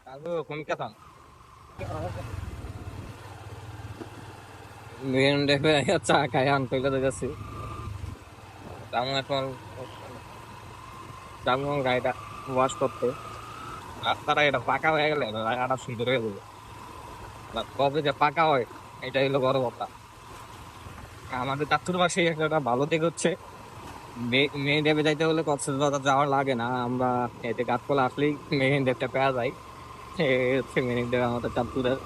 Aku kung katan. Main ডেপে চা খাই আনতে যাচ্ছি তেমন এখন তেমন গাড়িটা ওয়াশ করতে রাস্তাটা এটা পাকা হয়ে গেলে জায়গাটা সুন্দর হয়ে যাবে কবে যে পাকা হয় এটাই হলো বড় কথা আমাদের চাঁদপুর পাশে একটা ভালো দিক হচ্ছে মেইন ডেপে যাইতে হলে কক্সবাজার যাওয়ার লাগে না আমরা এতে গাছপালা আসলেই মেইন ডেপটা পেয়ে যাই এই হচ্ছে মেইন ডেপ আমাদের চাঁদপুরের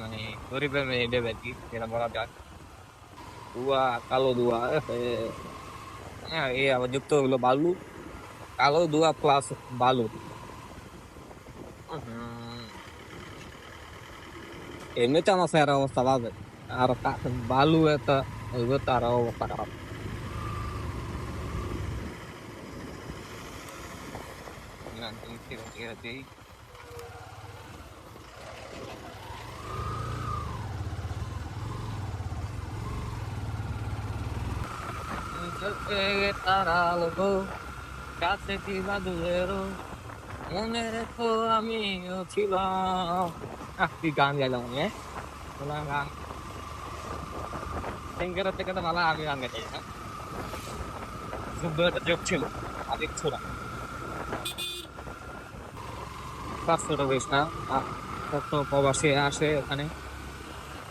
মানে গরিবের মেইন ডেপ আর কি যেটা বলা যায় ধোঁয়া কালো ধোঁয়া হ্যাঁ এই আবার যুক্ত হলো বালু কালো ধোঁয়া প্লাস বালু এমনিতে আমার স্যার অবস্থা বাজে আর বালু একটা হইবে তার অবস্থা খারাপ না, ঠিক আছে, ঠিক আছে। তারা লোগো কাছে কিবা দূরেরও মনে রেখো আমিও ছিলাম কি গান গাইলাম আমি গান সিঙ্গারের থেকে তো ভালো আমি গান গাইছি না যুদ্ধ একটা যোগ ছিল আদিক ছোড়া পাঁচশোটা বেশ না কত প্রবাসী আসে এখানে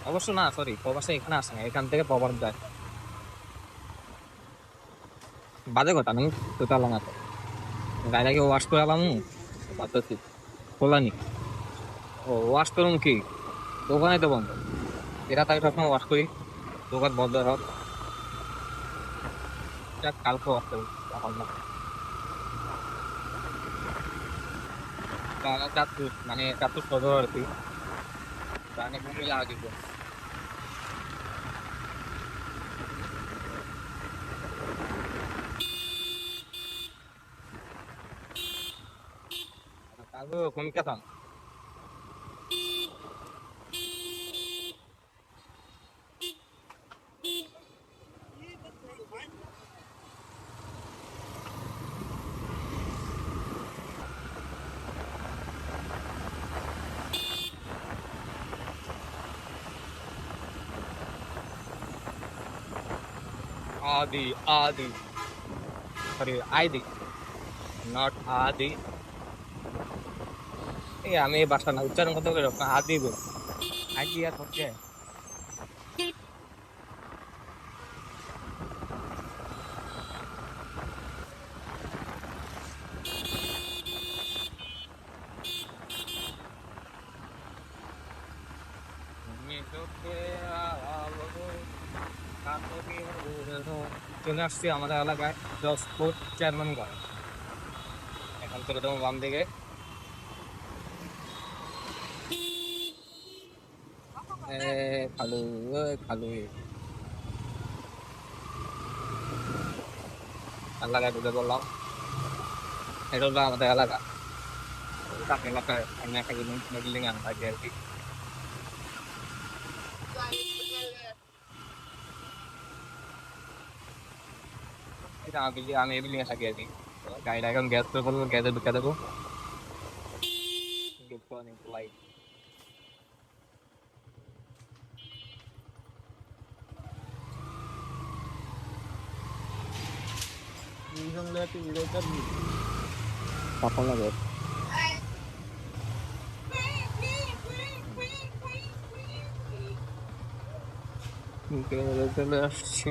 অবশ্য না সরি প্রবাসী এখানে আসে না এখান থেকে প্রবাস যায় বাজে কথা আমি তোতালাম না তো গাড়িটাকে ওয়াশ করে আলাম ভাবতেছি খোলানি ও ওয়াশ করুন কি দোকানে তো বন্ধ এরা তাই সবসময় ওয়াশ করি দোকান বন্ধ হোক কালকে ওয়াশ করবো এখন না চাঁদপুর মানে চাঁদপুর সদর আর কি মানে কুমিল্লা আগে কালকে কোন কেতাম আদি আদি সরি আইদি নট আদি এই আমি এই বাসা না উচ্চারণ করতে পারি আদি বল আইডি আর হচ্ছে চলে আসছি আমাদের এলাকায় 10 ফুট চেয়ারম্যান ঘর এখন চলে যাবো বাম দিকে খালু খালু এলাকায় ঢুকে বললাম এটা হলো আমাদের এলাকা এলাকায় অন্য একটা বিল্ডিং আনা থাকে আর কি এটা আমি এই বিল্ডিং এ থাকি আর কি গাড়িটা এখন গ্যাস করে বলবো গ্যাসে ঢুকে দেবো লাইট কখন লাগে চলে আসছি